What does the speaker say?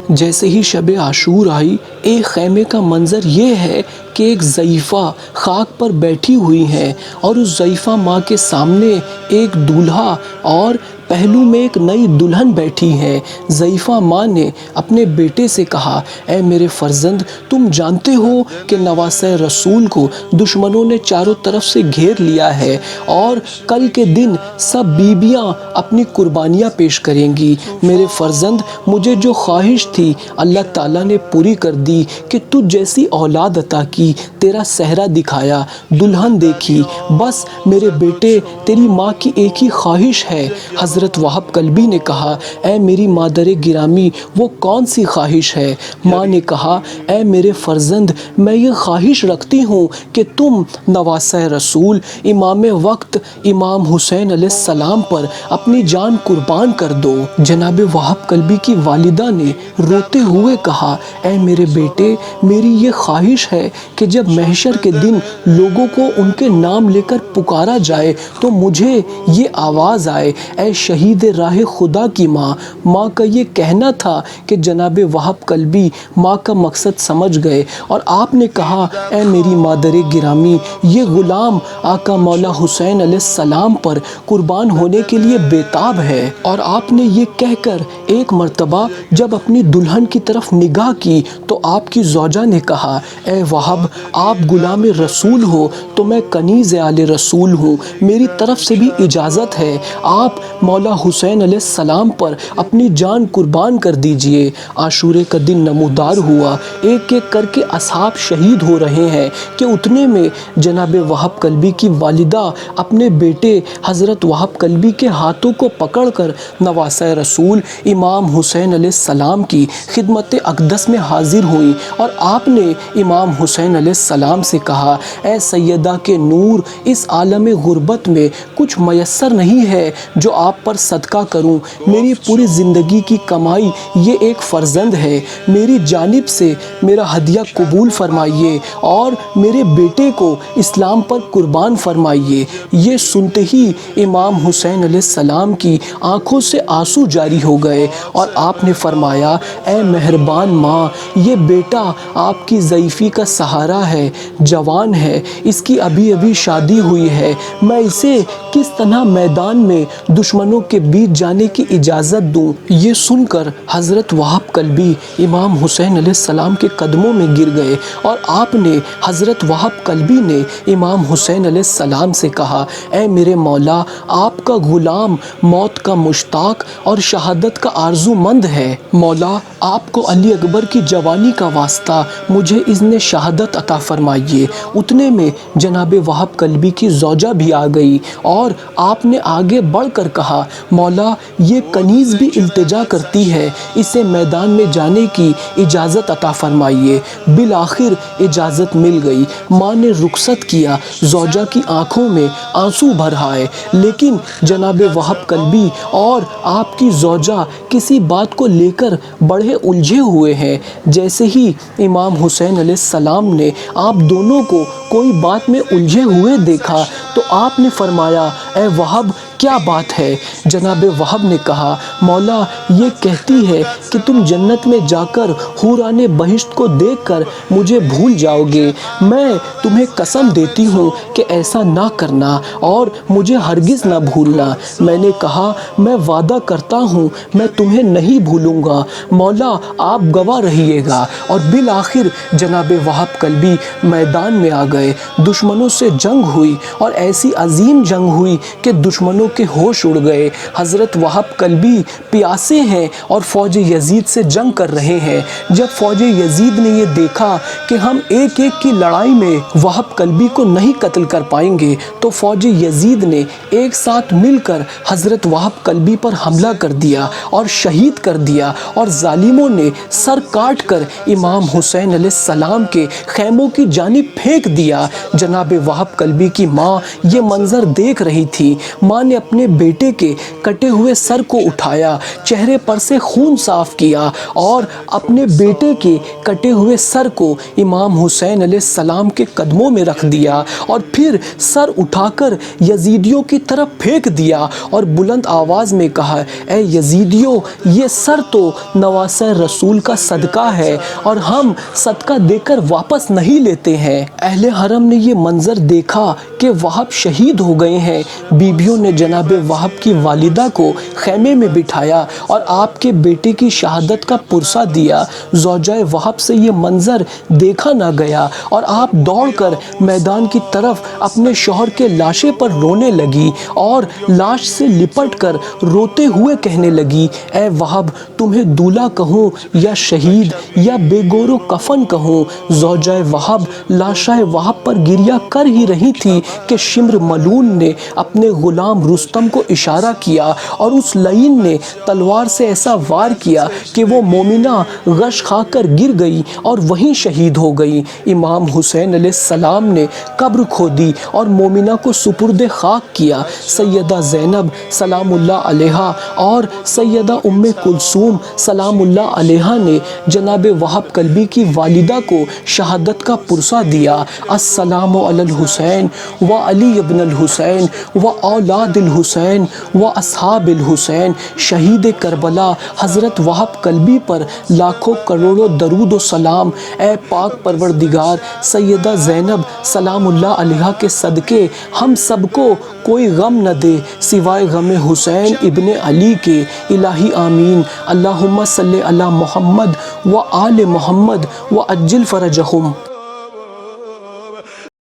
جیسے ہی شب عاشور آئی، ایک خیمے کا منظر یہ ہے کہ ایک ضعیفہ خاک پر بیٹھی ہوئی ہیں اور اس ضعیفہ ماں کے سامنے ایک دولہا اور پہلو میں ایک نئی دلہن بیٹھی ہے۔ ضعیفہ ماں نے اپنے بیٹے سے کہا، اے میرے فرزند، تم جانتے ہو کہ نواسہ رسول کو دشمنوں نے چاروں طرف سے گھیر لیا ہے اور کل کے دن سب بیویاں اپنی قربانیاں پیش کریں گی۔ میرے فرزند، مجھے جو خواہش تھی اللہ تعالیٰ نے پوری کر دی کہ تجھ جیسی اولاد عطا کی، تیرا صحرا دکھایا، دلہن دیکھی، بس میرے بیٹے تیری ماں کی ایک ہی خواہش ہے۔ حضرت وہب قلبی نے کہا، اے میری مادر گرامی، وہ کون سی خواہش ہے؟ ماں نے کہا، اے میرے فرزند، میں یہ خواہش رکھتی ہوں کہ تم نواسہ رسول امام وقت امام حسین علیہ السلام پر اپنی جان قربان کر دو۔ جناب وہب قلبی کی والدہ نے روتے ہوئے کہا، اے میرے بیٹے، میری یہ خواہش ہے کہ جب محشر کے دن لوگوں کو ان کے نام لے کر پکارا جائے تو مجھے یہ آواز آئے، اے شہید راہ خدا کی ماں۔ ماں کا یہ کہنا تھا کہ جناب وہب قلبی ماں کا مقصد سمجھ گئے اور آپ نے کہا، اے میری مادر گرامی، یہ غلام آقا مولا حسین علیہ السلام پر قربان ہونے کے لیے بےتاب ہے۔ اور آپ نے یہ کہہ کر ایک مرتبہ جب اپنی دلہن کی طرف نگاہ کی تو آپ کی زوجہ نے کہا، اے وہب، آپ غلام رسول ہو تو میں کنیز آل رسول ہوں، میری طرف سے بھی اجازت ہے، آپ مولا حسین علیہ السلام پر اپنی جان قربان کر دیجئے۔ عاشورے کا دن نمودار ہوا، ایک ایک کر کے اصحاب شہید ہو رہے ہیں کہ اتنے میں جناب وہب قلبی کی والدہ اپنے بیٹے حضرت وہب قلبی کے ہاتھوں کو پکڑ کر نواسہ رسول امام حسین علیہ السلام کی خدمت اقدس میں حاضر ہوئیں اور آپ نے امام حسین علیہ السلام سے کہا، اے سیدہ کے نور، اس عالم غربت میں کچھ میسر نہیں ہے جو آپ پر صدقہ کروں، میری پوری زندگی کی کمائی یہ ایک فرزند ہے، میری جانب سے میرا ہدیہ قبول فرمائیے اور میرے بیٹے کو اسلام پر قربان فرمائیے۔ یہ سنتے ہی امام حسین علیہ السلام کی آنکھوں سے آنسو جاری ہو گئے اور آپ نے فرمایا، اے مہربان ماں، یہ بیٹا آپ کی ضعیفی کا سہارا ہے، جوان ہے، اس کی ابھی ابھی شادی ہوئی ہے، میں اسے کس طرح میدان میں دشمنوں کے بیچ جانے کی اجازت دوں؟ یہ سن کر حضرت وہب قلبی امام حسین علیہ السلام کے قدموں میں گر گئے اور آپ نے حضرت وہب قلبی نے امام حسین علیہ السلام سے کہا، اے میرے مولا، آپ کا غلام موت کا مشتاق اور شہادت کا آرزو مند ہے، مولا آپ کو علی اکبر کی جوانی کا واسطہ مجھے اذن شہادت عطا فرمائیے۔ اتنے میں جناب وہب قلبی کی زوجہ بھی آ گئی اور آپ نے آگے بڑھ کر کہا، مولا یہ کنیز بھی التجا کرتی ہے، اسے میدان میں جانے کی اجازت عطا فرمائیے۔ بالآخر اجازت مل گئی، ماں نے رخصت کیا، زوجہ کی آنکھوں میں آنسو بھر آئے، لیکن جناب وہب قلبی اور آپ کی زوجہ کسی بات کو لے کر بڑے الجھے ہوئے ہیں۔ جیسے ہی امام حسین علیہ السلام نے آپ دونوں کو کوئی بات میں الجھے ہوئے دیکھا تو آپ نے فرمایا، اے وہب کیا بات ہے؟ جناب وہب نے کہا، مولا یہ کہتی ہے کہ تم جنت میں جا کر حوران بہشت کو دیکھ کر مجھے بھول جاؤ گے، میں تمہیں قسم دیتی ہوں کہ ایسا نہ کرنا اور مجھے ہرگز نہ بھولنا۔ میں نے کہا، میں وعدہ کرتا ہوں میں تمہیں نہیں بھولوں گا، مولا آپ گواہ رہیے گا۔ اور بالآخر جناب وہب قلبی میدان میں آ گئے، دشمنوں سے جنگ ہوئی اور ایسی عظیم جنگ ہوئی کہ دشمنوں کے ہوش اڑ گئے۔ حضرت وہب قلبی پیاسے ہیں اور فوج یزید سے جنگ کر رہے ہیں۔ جب فوج یزید نے یہ دیکھا کہ ہم ایک ایک کی لڑائی میں وہب قلبی کو نہیں قتل کر پائیں گے تو فوج یزید نے ایک ساتھ مل کر حضرت وہب قلبی پر حملہ کر دیا اور شہید کر دیا اور ظالموں نے سر کاٹ کر امام حسین علیہ السلام کے خیموں کی جانب پھینک دیا۔ جناب وہب قلبی کی ماں یہ منظر دیکھ رہی تھی۔ ماں نے اپنے بیٹے کے کٹے ہوئے سر کو اٹھایا، چہرے پر سے خون صاف کیا اور اپنے بیٹے کے کٹے ہوئے سر کو امام حسین علیہ السلام کے قدموں میں رکھ دیا اور پھر سر اٹھا کر یزیدیوں کی طرف پھینک دیا اور بلند آواز میں کہا، اے یزیدیوں، یہ سر تو نواسہ رسول کا صدقہ ہے اور ہم صدقہ دے کر واپس نہیں لیتے ہیں۔ اہل حرم نے یہ منظر دیکھا کہ وہب شہید ہو گئے ہیں۔ بیبیوں نے جناب وہب کی والدہ کو خیمے میں بٹھایا اور آپ کے بیٹے کی شہادت کا پرسہ دیا۔ زوجہ وہب سے یہ منظر دیکھا نہ گیا اور آپ دوڑ کر میدان کی طرف اپنے شوہر کے لاشے پر رونے لگی اور لاش سے لپٹ کر روتے ہوئے کہنے لگی، اے وہب، تمہیں دولہا کہوں یا شہید یا بے گور و کفن کہوں؟ زوجہ وہب لاشہ وہب پر گریہ کر ہی رہی تھی کہ شمر ملعون نے اپنے غلام رستم کو اشارہ کیا اور اس لعین نے تلوار سے ایسا وار کیا کہ وہ مومنہ غش کھا کر گر گئی اور وہیں شہید ہو گئی۔ امام حسین علیہ السلام نے قبر کھودی اور مومنہ کو سپرد خاک کیا۔ سیدہ زینب سلام اللہ علیہا اور سیدہ ام کلثوم سلام اللہ علیہا نے جناب وہب کلبی کی والدہ کو شہادت کا پرسہ دیا۔ السلام علی الحسین و علی ابن الحسین و اولاد الحسین و اصحاب الحسین۔ شہید کربلا حضرت وہب کلبی پر لاکھوں کروڑوں درود و سلام۔ اے پاک پروردگار، سیدہ زینب سلام اللہ علیہا کے صدقے ہم سب کو کوئی غم نہ دے سوائے غم حسین ابن علی کے۔ الہی آمین۔ اللہم صلی علی محمد و آل محمد و عجل فرجہم۔